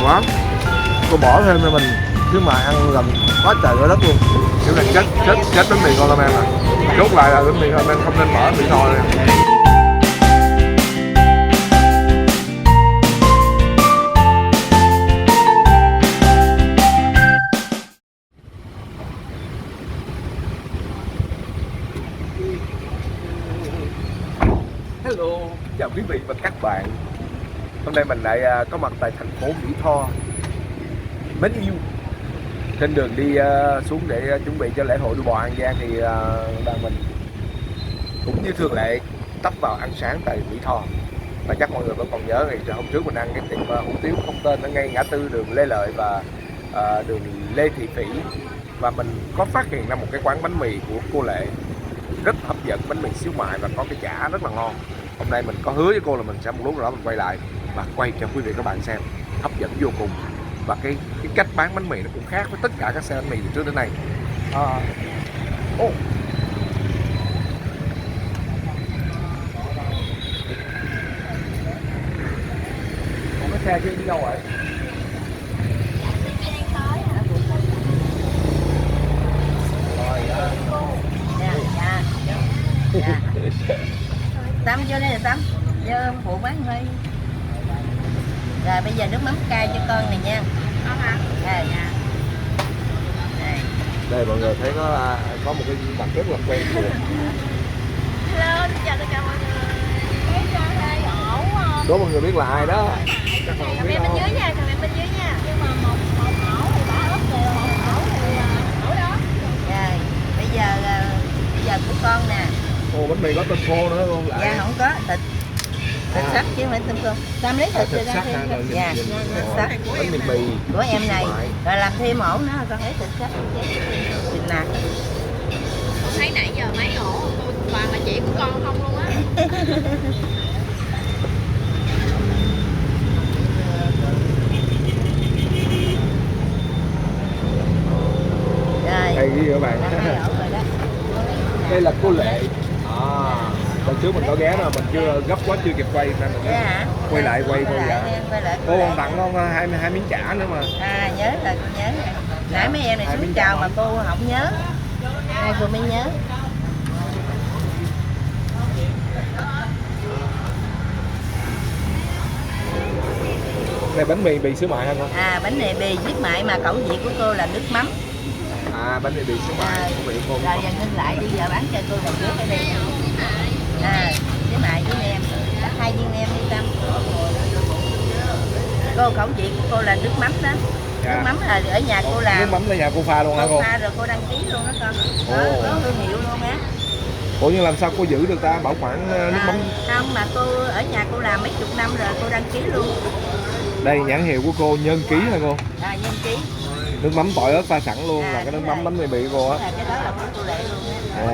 quá. Cô bỏ thêm cho mình chứ mà ăn gần quá trời quá đất luôn. Kiểu này chết bánh mì con ramen rồi. Chốt lại là bánh mì ramen không nên bỏ mì thò này. Hello, chào quý vị và các bạn. Hôm nay mình lại có mặt tại thành phố Mỹ Tho, mến yêu. Trên đường đi xuống để chuẩn bị cho lễ hội đua bò An Giang thì đoàn mình cũng như thường lệ tấp vào ăn sáng tại Mỹ Tho. Và chắc mọi người vẫn còn nhớ ngày hôm trước mình ăn cái tiệm hủ tiếu không tên ở ngay ngã tư đường Lê Lợi và đường Lê Thị Phỉ. Và mình có phát hiện ra một cái quán bánh mì của cô Lệ rất hấp dẫn, bánh mì xíu mại và có cái chả rất là ngon. Hôm nay mình có hứa với cô là mình sẽ một lúc nào đó mình quay lại và quay cho quý vị các bạn xem, hấp dẫn vô cùng. Và cái cách bán bánh mì nó cũng khác với tất cả các xe bánh mì từ trước đến nay. Còn cái xe kia đi đâu rồi? Tâm vô đây là Tâm vô phụ bán hơi. Rồi bây giờ nước mắm cay cho con này nha. Con hả? Đây. Đây mọi người thấy nó có một cái mặt rất là quen thuộc. Hello, chào tất cả mọi người. Cái cho đây ổn không? Đố mọi người biết là ai đó. Chắc không biết đâu. Bên dưới nha, comment bên dưới nha. Nhưng mà một ổ thì bả ớt rồi, một ổ thì ổ đó. Rồi, bây giờ của con nè. Ồ, bánh mì có tôm khô nữa không? Dạ không có thịt sắt chứ không phải tôm khô. Tam lấy thịt rồi ra thêm. Dạ, thịt sắt. Bánh mì mì Của em này. Rồi làm thêm ổ nữa con lấy thịt sắt. Thịt nạc. Con thấy nãy giờ mấy ổ toàn là chị của con không luôn á. Rồi. đây đi các bạn. Đây là cô Lệ. Lần trước mình có ghé rồi mình chưa gấp quá chưa kịp quay nên mình quay lại. Cô còn tặng con hai miếng chả nữa mà. Nhớ là cô nhớ nè. Nãy mấy em này xuống chào mà cô không nhớ. Nay cô mới nhớ. Này bánh mì bì xíu mại hả con? Bánh mì bì xíu mại mà khẩu vị của cô là nước mắm. Bánh mì bì xíu mại của vị cô. Rồi giờ ngưng lại đi, giờ bán cho cô đầu trước ở đây. Xíu mại với em, cắt 2 viên em đi Tâm. Cô khẩu vị của cô là nước mắm đó. Nước mắm là ở nhà cô làm. Nước mắm là nhà cô pha luôn hả cô? Pha rồi cô đăng ký luôn đó con. Có thương hiệu luôn á. Ủa nhưng làm sao cô giữ được ta bảo quản nước mắm? Không mà cô ở nhà cô làm mấy chục năm rồi cô đăng ký luôn. Đây nhãn hiệu của cô Nhân Ký hả cô? Nhân Ký. Nước mắm tỏi ớt pha sẵn luôn là cái nước mắm bánh mì bì của cô á. Cái đó là của cô Lệ luôn á.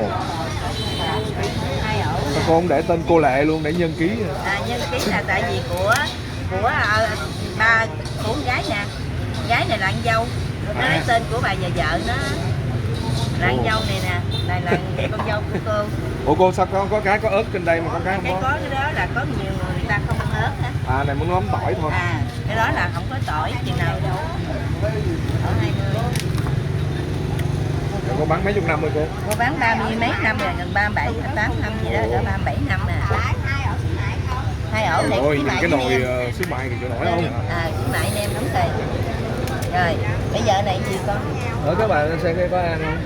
2 ổ. Sao cô không để tên cô Lệ luôn để Nhân Ký? Nhân Ký là tại vì của ba con gái nè. Gái này là ăn dâu. Nó lấy tên của bà vợ nó. Là ăn dâu này nè. Này là con dâu của cô. Ủa cô sao có cái có ớt trên đây mà con cái không có? Có cái đó là có nhiều người ta không ăn ớt á. Này muốn nấm tỏi thôi. Cái đó là không có tỏi chừng nào đâu. Ở 20. Cô bán mấy chục năm rồi cô? Cô bán 30 mấy năm rồi, gần 37, 38 năm gì đó, cỡ 37 năm nè. 2 ổ này. Ôi, nhìn cái nồi xíu mại thì chịu nổi không? Xíu mại em đóng tiền. Rồi, bây giờ này gì con? Các bạn xem cái có ăn không?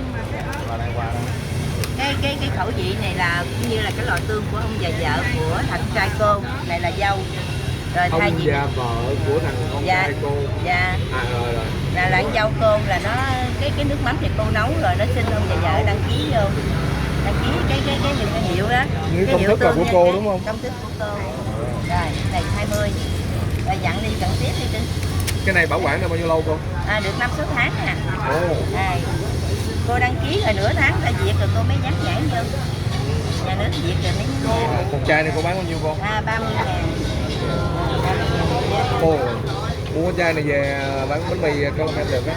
Cái khẩu vị này là cũng như là cái loại tương của ông già vợ của thằng trai cô, này là dâu. Rồi ông già vợ của thằng con trai cô. Dạ. Rồi. Là ăn dâu cơm là nó cái nước mắm thì cô nấu rồi nó xin ông già vợ đăng ký vô. Đăng ký cái hiệu đó. Cái công thức là của cô đúng không? Công thức của cô. Rồi, này 20. Rồi dặn đi cần tiếp đi Trinh. Cái này bảo quản được bao nhiêu lâu cô? Được 5-6 tháng nè. Cô đăng ký rồi nửa tháng ra duyệt rồi cô mới dán nhãn vô. Nhà nước duyệt rồi mới nhãn. Một chai này cô bán bao nhiêu cô? 30.000. Cô mua chai này về bán bánh mì con em được á.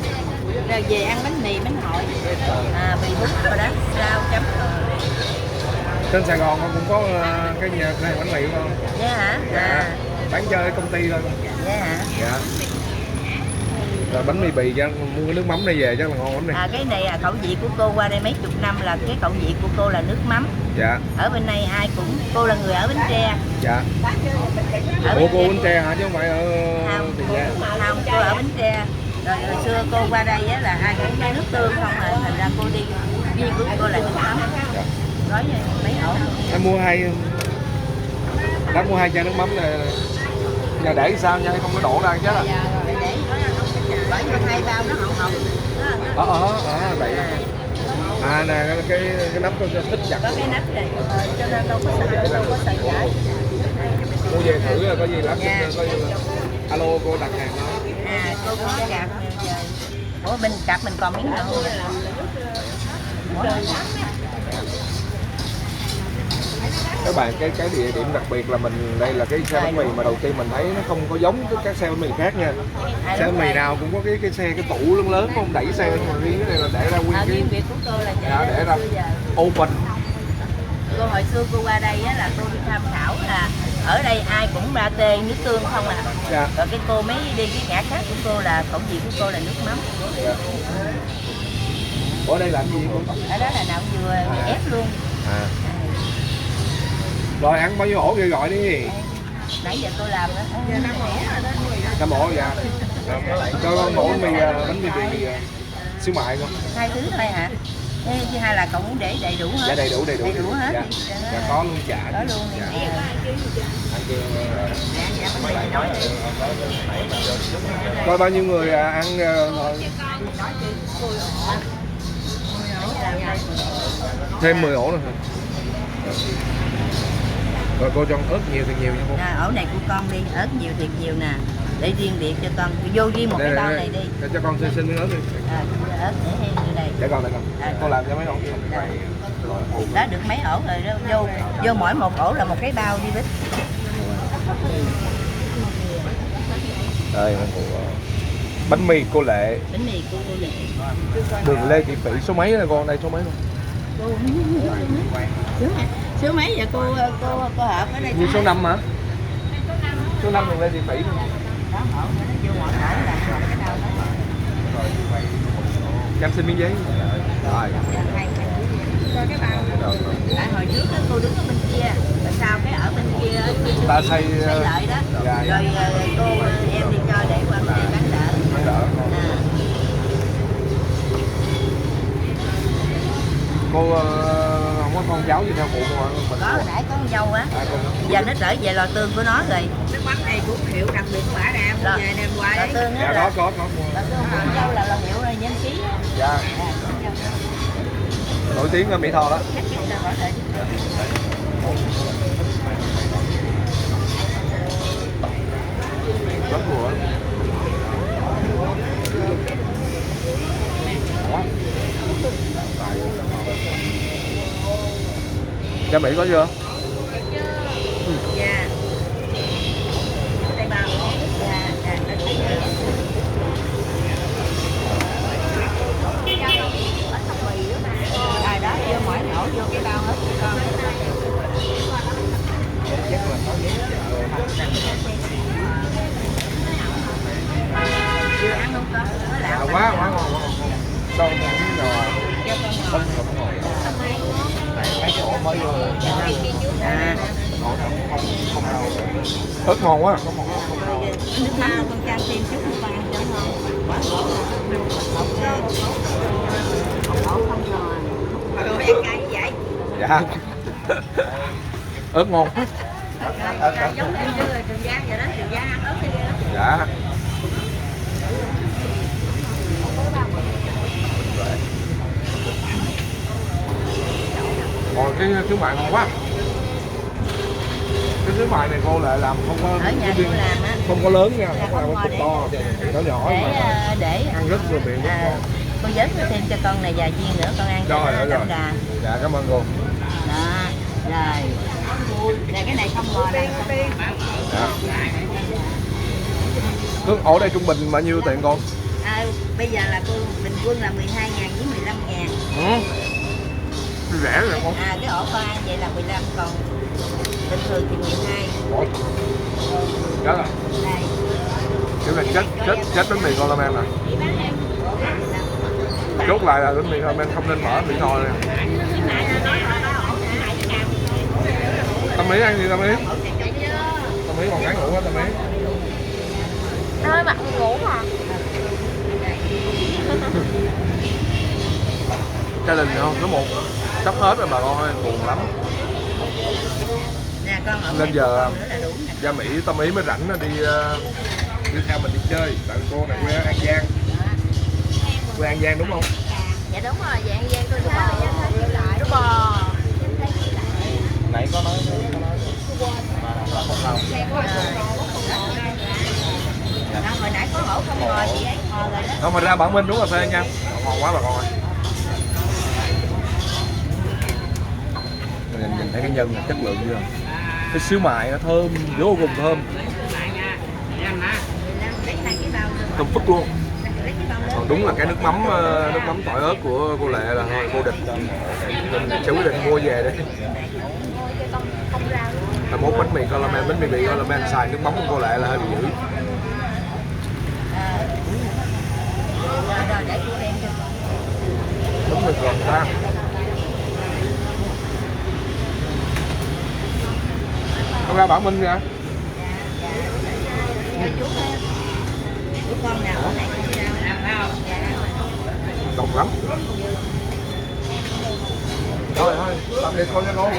Rồi về ăn bánh mì bánh hỏi. Mì bún rồi đó, rau chấm. Trên Sài Gòn cũng có cái nhà bánh mì không? Dạ hả? Bán cho công ty thôi. Dạ hả? Dạ. Rồi bánh mì bì chắc mua cái nước mắm đây về chắc là ngon lắm này. Cái này là khẩu vị của cô, qua đây mấy chục năm là cái khẩu vị của cô là nước mắm. Dạ. Ở bên này ai cũng, cô là người ở Bến Tre. Dạ. Ở Ủa cô Bến Tre hả chứ không phải ở Tiền Giang? Không, cô ở Bến Tre. Rồi hồi xưa cô qua đây á, là ai cũng lấy nước tương không à, thành ra cô đi riêng của cô là nước mắm. Dạ. Gói mấy ổ. Em mua hai chai nước mắm này. Nhà để sao nha, không có đổ ra chết à? Để gói cho 2 bao nó hồng Vậy. Nè cái nắp tôi thích chặt. có cái nắp này cho nên đâu có sợ chảy. Mua về thử rồi có gì lắm có gì là... Alo cô đặt hàng đó. Cô có cái cạp này. Ủa bên cạp mình còn miếng nào không? Các bạn cái địa điểm đặc biệt là mình đây là cái xe bánh mì mà đầu tiên mình thấy nó không có giống các xe bánh mì khác nha. Xe bánh mì nào cũng có cái xe cái tủ lớn lớn không đẩy xe, mà riêng cái này là để ra nguyên cái việc của cô là để ra open. Cô hồi xưa cô qua đây á, là cô đi tham khảo là ở đây ai cũng pate nước tương không à. Dạ. Rồi cái cô mới đi cái ngã khác của cô là khẩu vị của cô là nước mắm. Dạ. Ở đây làm gì cô? Ở đó là nạo dừa ép luôn. Rồi ăn bao nhiêu ổ vậy gọi đi. Nãy giờ tôi làm đó. 5 ổ dạ. Cho con ổ bánh mì xíu mại không? 2 thứ thôi hả? Chứ hay là cậu muốn để đầy đủ hết? Dạ đầy đủ hết. Dạ. Dạ có luôn chả. Có luôn. Dạ. Ăn coi bao nhiêu người ăn thêm 10 ổ nữa thôi. Rồi cô cho ớt nhiều thì nhiều nha cô. Ổ này của con đi, ớt nhiều thiệt nhiều nè. Để riêng điện cho con, vô riêng một cái bao này đi. Để cho con xin miếng ớt đi. Ớt để hen như này. Để con. Con làm cho mấy ổ. Đó được mấy ổ rồi đó. Vô mỗi một ổ là một cái bao đi Bích. Đây bánh mì cô Lệ. Bánh mì cô Lệ. Đường Lê Thị Phỉ số mấy là con đây số mấy luôn? Số mấy vậy cô hợp ở đây? Như số 5 hả? Số 5 đường Lê Thị Phỉ. Em xin miếng giấy. Rồi. Tại hồi trước đó, cô đứng ở bên kia, rồi sau cái ở bên kia Ta xây lợi đó. Rồi cô em đi cho để qua bên đây bán đỡ. Cô không có con cháu gì theo phụ không? Có, nãy có con dâu á. Giờ nó trở về lò tương của nó rồi. Nước mắm này cũng hiệu đặc biệt của Bả Đam, về đem qua đấy. Lò tương á. Dạ có. Lò tương của con dâu là lò hiệu rồi nhân ký. Dạ. Nổi tiếng ở Mỹ Tho đó. Rất của. Cha Mỹ có chưa? Dạ. Đây bao. Rồi đó, vô mỗi ổ vô cái bao hết cho con. Chưa ăn không con? Nó lạ Quá ngon. Đâu mà miếng nào không ngồi. Mấy cái ổ mới vô. Ớt ngon quá. Nước mắm con chan thêm chút con ăn cho ngon. Ổ không rồi. Rồi ăn cay như vậy. Dạ. Ớt ngon. Giống như Trường Giang vậy đó, Trường Giang ăn ớt thì Dạ. Còn cái khuyến mại ngon quá. Cái khuyến mại này cô lại làm không có ở nhà cô làm á, không có lớn nha, không có cục to, nó nhỏ mà để ăn rất là miệng. Cô giới thiệu thêm cho con này vài viên nữa con ăn cho đậm đà. Dạ cảm ơn cô. Đó, rồi cái này không ngò đây. Dạ. Ở đây trung bình bao nhiêu tiền con? Bây giờ là cô bình quân là 12.000 với 15.000. Rẻ rồi con. Cái ổ con ăn vậy là 15, còn bình thường thì 12. Đó là. Đây. Kiểu là chết bánh mì con ramen này. Chốt lại là bánh mì ramen không nên mở Mỹ Tho này. Tâm Ý ăn gì Tâm Ý? Tâm Ý còn ngán ngủ quá Tâm Ý. Ơi bạn ngủ mà. Gia đình không, số 1 sắp hết rồi bà con ơi, buồn lắm. Nè con ở Nên giờ nữa là đủ nè. Gia Mỹ Tâm Ý mới rảnh đi theo mình đi chơi. Tại cô này quê An Giang. Quê An Giang đúng không? Dạ đúng rồi, dạ An Giang tôi đứa bò. Nãy có nói mà không sao. Đó, hồi nãy có hổ không ngồi gì ấy, ngồi rồi đó. Không mà ra Bảo Minh đúng cà phê nha. Ngon quá bà con ơi. Nhìn thấy cái nhân là chất lượng chưa? Cái xíu mại nó thơm, vô cùng thơm. Lấy hai cái bao luôn. Thơm phức luôn. Lấy cái bao lớn. Còn đúng là cái nước mắm tỏi ớt của cô Lệ là thôi vô địch. Mình sẽ quyết định mua về đi. Là mốt bánh mì caramel xài nước mắm của cô Lệ là hơi bị dữ. Rồi để cô đem cho con. Bánh mì giòn tan. Không ra Bảo Minh kìa. Của con nào ở này con nào. Đồng lắm. Thôi tạm biệt con nha cô.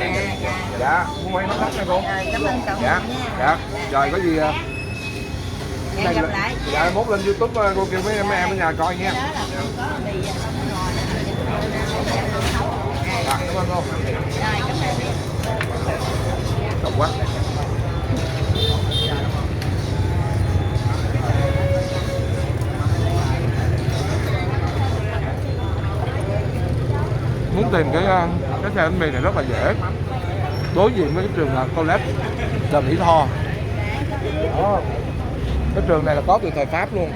Dạ, mua mấy món nha cô. Rồi cảm ơn cậu Dạ, nha. dạ. Rồi có gì Hẹn gặp lại. dạ mốt lên YouTube cô kêu mấy em ở nhà coi nha. Đó là con có bì không ngồi nữa. Dạ, cảm ơn cô. Rồi cảm ơn. Độc quá. Muốn tìm cái xe bánh mì này rất là dễ. Đối diện với cái trường college Đờ Mỹ Tho. Đó. Cái trường này là có từ thời Pháp luôn.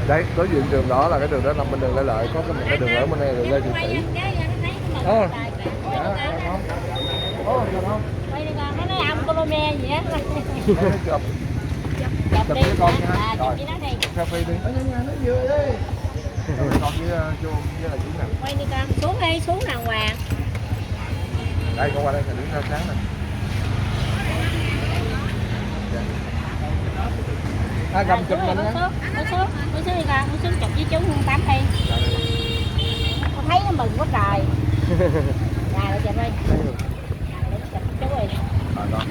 Đấy, đối diện trường đó là cái trường đó nằm bên đường Lê Lợi, có một cái đường ở bên này là Lê Thị Thủy. Đó. Dạ, không? Ồ, được không? Quay đi con, nó nói ông Colomia gì á. Chụp Chụp đi. với con nha. À, Rồi. chụp với nó đi. Selfie đi. Ở nhà nó vừa đi. Con với là chú nè. Quay đi con, xuống đàng hoàng. Đây con qua đây là đứng sao sáng nè. Cầm chụp mình á. Bước xuống đi con, bước xuống chụp với chú Hương Tám đi. Con thấy nó mừng quá trời. Rồi lại chụp đi. Chụp chú ơi. Rồi con.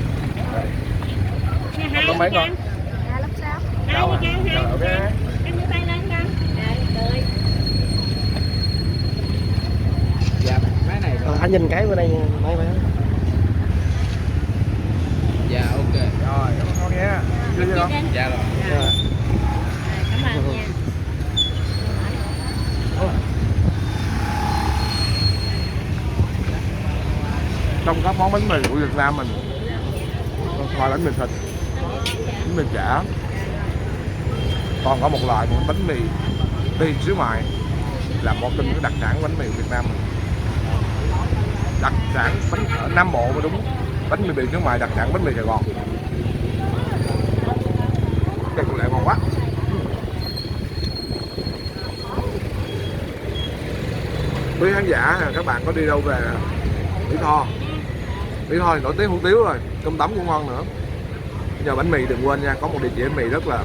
Đây. Hai Con mấy con? À, lớp 6. Hai đi con, hai. Ok. Anh đưa tay lên con. Rồi, cười. Dạ máy này rồi. Anh nhìn cái bên đây mấy mấy. Dạ ok. Rồi, cảm ơn con nha. Chưa chưa con? Dạ rồi. Rồi, cảm ơn nha. Trong các món bánh mì của Việt Nam mình ngoài bánh mì thịt, bánh mì chả, còn có một loại của bánh mì tiền xíu mại là một trong những đặc sản bánh mì Việt Nam mình. Đặc sản bánh ở Nam Bộ mới đúng. Bánh mì xíu mại đặc sản bánh mì Sài Gòn. Đây cũng lại ngon quá. Quý khán giả các bạn có đi đâu về Mỹ Tho? Mỹ Tho thì nổi tiếng hủ tiếu rồi, cơm tấm cũng ngon nữa. Bây giờ bánh mì đừng quên nha, có một địa chỉ bánh mì rất là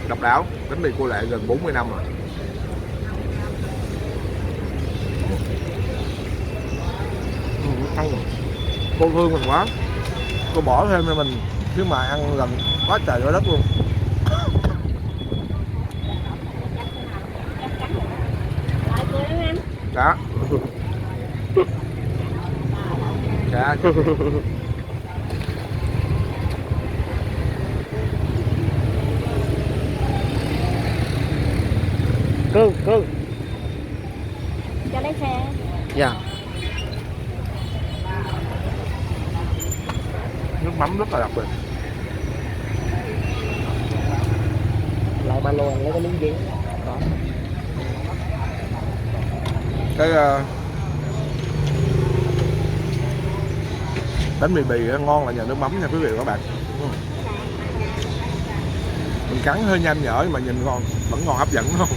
độc đáo. Bánh mì cô Lệ gần 40 năm rồi. Ăn cô thương mình quá. Cô bỏ thêm cho mình chứ mà ăn gần quá trời quá đất luôn. Rồi, cười lắm anh. Dạ. Dạ. Cưng Cho lấy xe. dạ Nước mắm rất là đặc biệt. lại ba lô anh lấy cái miếng giấy đó. Cái bánh mì bì ngon là nhờ nước mắm nha quý vị và các bạn. cắn hơi nhanh nhở mà nhìn ngon, vẫn còn hấp dẫn đúng không?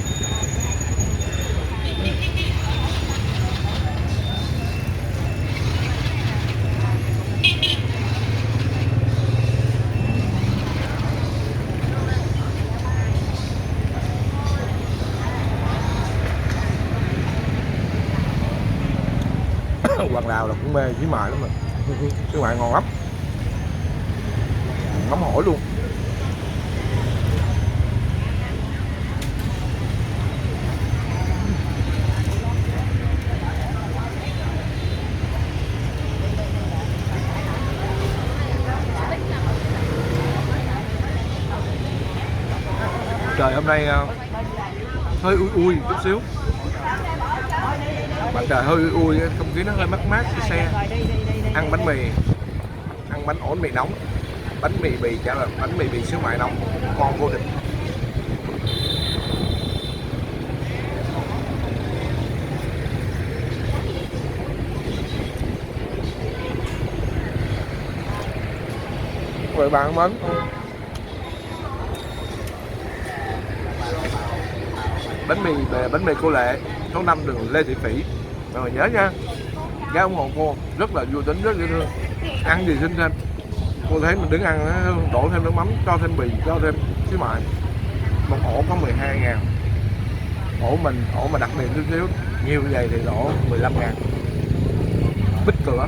Hoàng Lào là cũng mê xí mại lắm mà. Xí mại ngon lắm, nóng hổi luôn. Trời hôm nay hơi ui ui chút xíu, mặt trời hơi ui ui, không khí nó hơi mát mát cái xe. Ăn bánh mì, ăn bánh ổi mì nóng, bánh mì bì chả là bánh mì bì xíu mại nóng, ngon vô địch. Vậy bạn mến, bánh mì cô Lệ, số 5 đường Lê Thị Phỉ. Rồi nhớ nha, giá ủng hộ cô rất là vui tính, rất dễ thương. Ăn gì xin thêm, cô thấy mình đứng ăn đổ thêm nước mắm, cho thêm bì, cho thêm xíu mại. Một ổ có 12.000, ổ mà đặc biệt chút xíu nhiều như vậy thì đổ 15.000. Bít cửa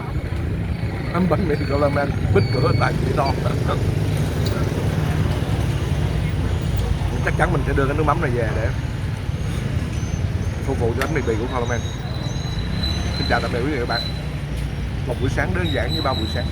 bánh mì cô Lê bít cửa tại chỉ to. Chắc chắn mình sẽ đưa cái nước mắm này về để phục vụ cho bánh mì bì của Khoa Long. Xin chào tạm biệt quý vị và các bạn. Một buổi sáng đơn giản như bao buổi sáng.